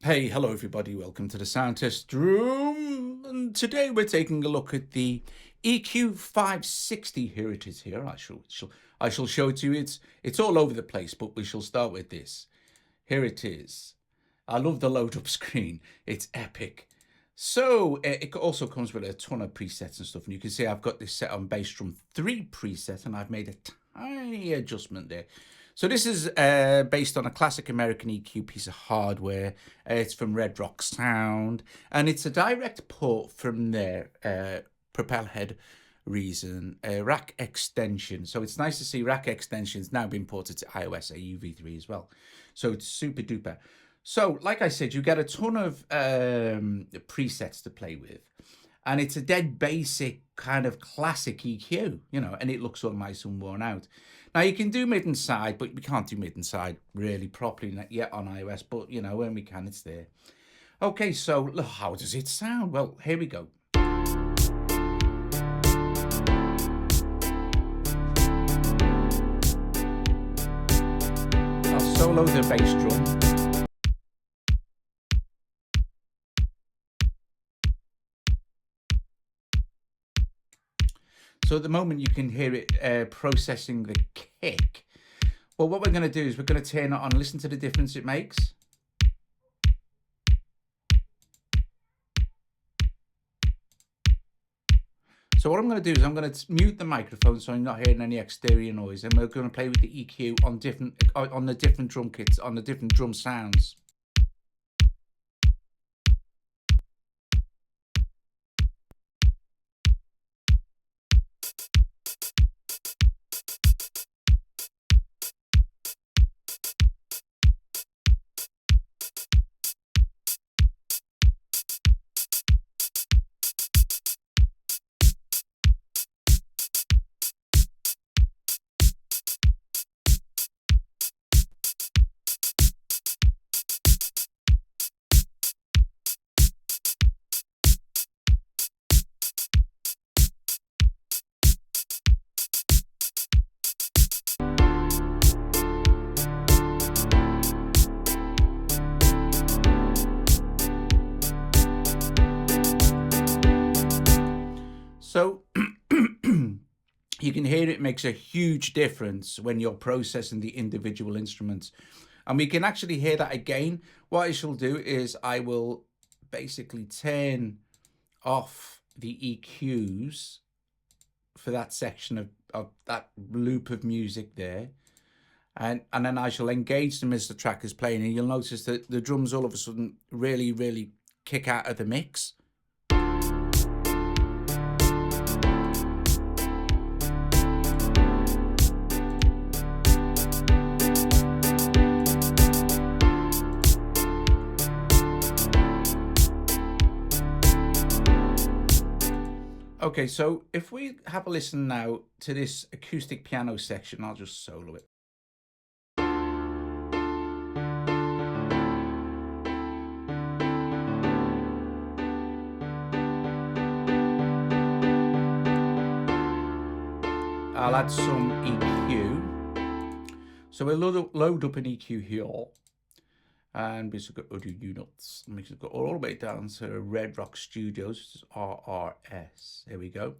Hey, hello everybody, welcome to the sound test room. And today we're taking a look at the EQ560. Here it is here. I shall show it to you. It's all over the place, but we shall start with this. Here it is. I love the load up screen. It's epic. So it also comes with a ton of presets and stuff. And you can see I've got this set on bass drum 3 preset, and I've made a tiny adjustment there. So this is based on a classic American EQ piece of hardware. It's from Red Rock Sound, and it's a direct port from their Propel Head Reason rack extension. So it's nice to see rack extensions now being ported to iOS AUV3 as well. So it's super duper. So like I said, you get a ton of presets to play with. And it's a dead basic kind of classic EQ, you know, and it looks all nice and worn out. Now, you can do mid and side, but we can't do mid and side really properly yet on iOS. But, you know, when we can, it's there. Okay, so how does it sound? Well, here we go. I'll solo the bass drum. So at the moment you can hear it processing the kick. Well, what we're going to do is we're going to turn it on, listen to the difference it makes. So what I'm going to do is I'm going to mute the microphone so I'm not hearing any exterior noise, and we're going to play with the EQ on the different drum kits, on the different drum sounds. So you can hear it makes a huge difference when you're processing the individual instruments. And we can actually hear that again. What I shall do is I will basically turn off the EQs for that section of that loop of music there. And then I shall engage them as the track is playing. And you'll notice that the drums all of a sudden really, really kick out of the mix. Okay, so if we have a listen now to this acoustic piano section, I'll just solo it. I'll add some EQ. So we'll load up an EQ here. And we've got audio units. We've got all the way down to Red Rock Studios, which is RRS. There we go.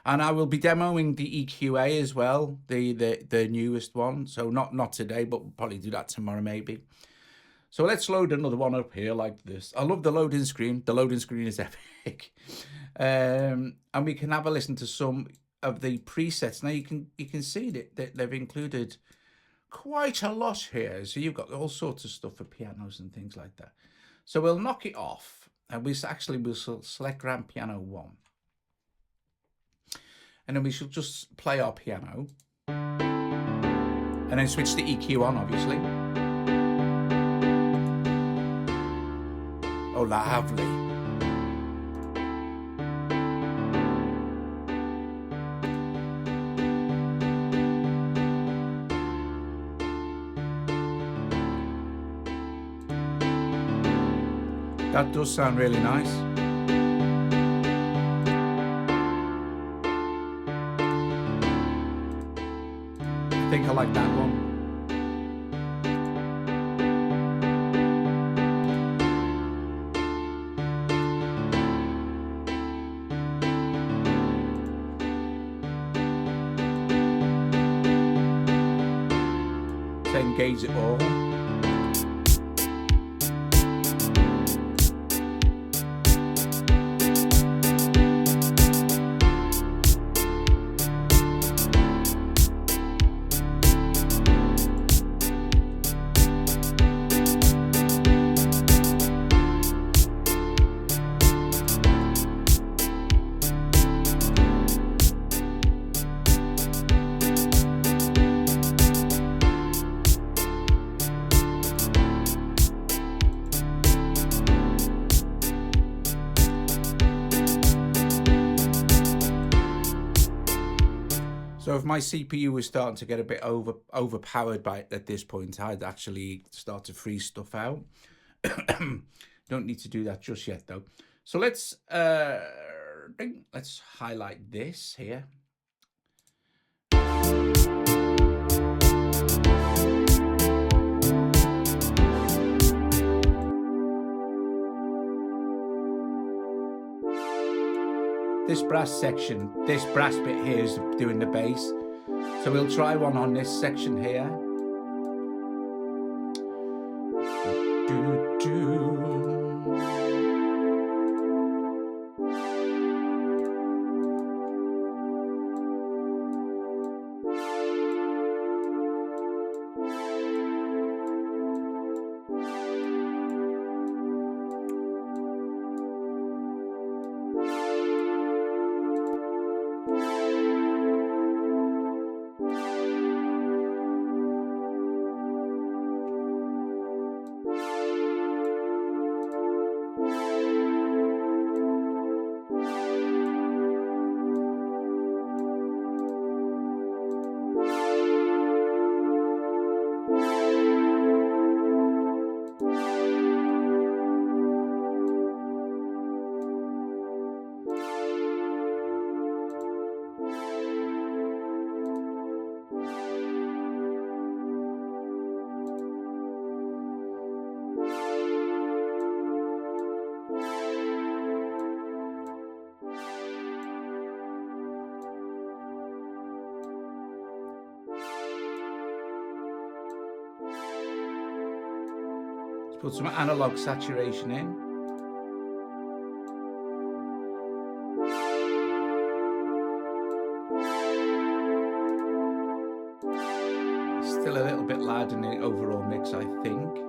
And I will be demoing the EQA as well, the newest one. So not today, but we'll probably do that tomorrow maybe. So let's load another one up here like this. I love the loading screen. The loading screen is epic. And we can have a listen to some of the presets. Now you can see that they've included quite a lot here. So you've got all sorts of stuff for pianos and things like that. So we'll knock it off, and we'll select Grand Piano 1. And then we should just play our piano. And then switch the EQ on, obviously. Oh, lovely. That does sound really nice. I think I like that one. engage it all. So if my CPU was starting to get a bit overpowered at this point, I'd actually start to freeze stuff out. Don't need to do that just yet though. So let's highlight this here. This brass section, this brass bit here is doing the bass. So we'll try one on this section here. Put some analog saturation in. Still a little bit loud in the overall mix, I think.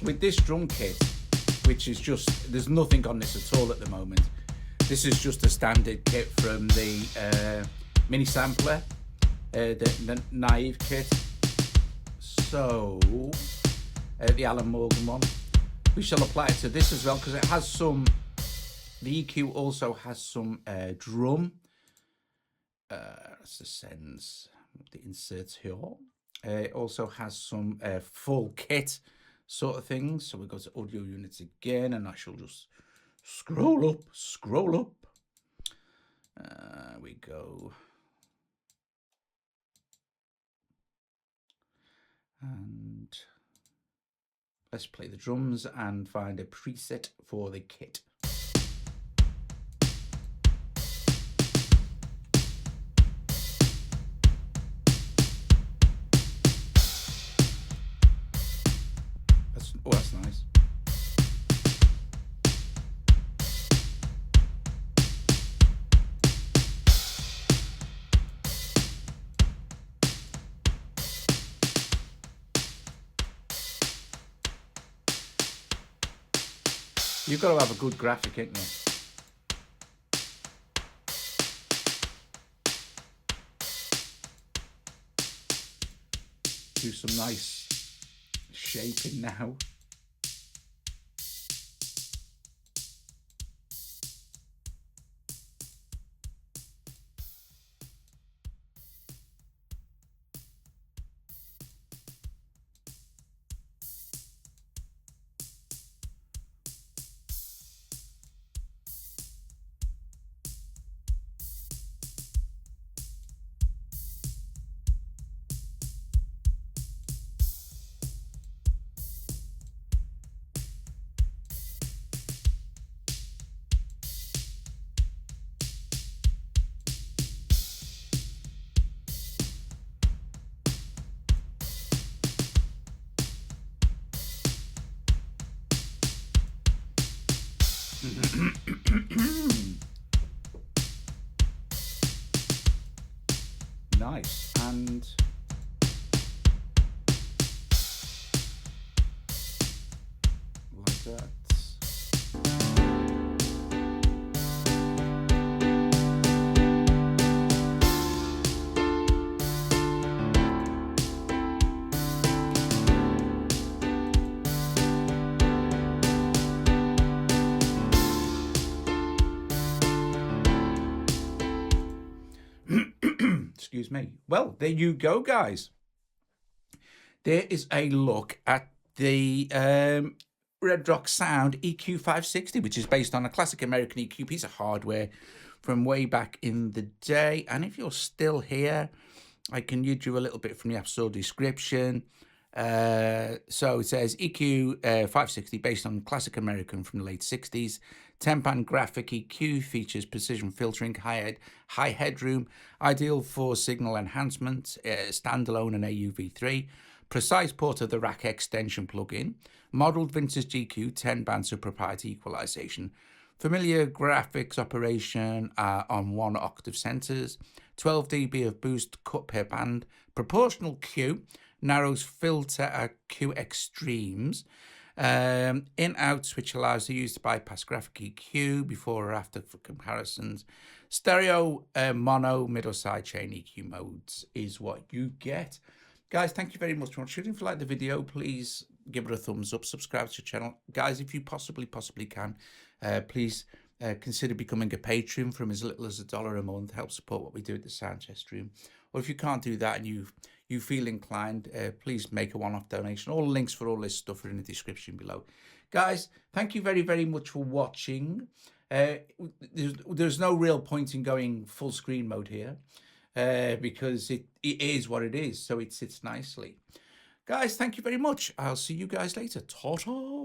With this drum kit, which is just, there's nothing on this at all at the moment. This is just a standard kit from the mini sampler, the naive kit. So, the Alan Morgan one. We shall apply it to this as well because it has some, the EQ also has some drum. Let's just send the inserts here. It also has some full kit sort of things. So we go to audio units again, and I shall just scroll up. We go. And let's play the drums and find a preset for the kit. Oh, that's nice. You've got to have a good graphic, ain't you? do some nice shaping now. Nice. And like that. Excuse me. Well, there you go, guys. There is a look at the Red Rock Sound EQ560, which is based on a classic American EQ piece of hardware from way back in the day. And if you're still here, I can read you a little bit from the episode description. So it says EQ560 based on classic American from the late 60s. 10-band graphic EQ features precision filtering, high headroom, ideal for signal enhancement, standalone and AUV3, precise port of the rack extension plug-in, modelled vintage GQ, 10-band proprietary equalization, familiar graphics operation on 1 octave centers, 12 dB of boost cut per band, proportional Q, narrows filter at Q extremes, in-out switch allows the user to bypass graphic EQ before or after for comparisons. Stereo, mono, middle sidechain EQ modes is what you get. Guys, thank you very much for watching. If you like the video, please give it a thumbs up, subscribe to the channel. Guys, if you possibly can, please consider becoming a patron from as little as $1 a month. Help support what we do at the Sound Chest Room. Or if you can't do that and you feel inclined, please make a one-off donation. All the links for all this stuff are in the description below. Guys, thank you very, very much for watching. There's no real point in going full screen mode here because it is what it is, so it sits nicely. Guys, thank you very much. I'll see you guys later. Ta-ta!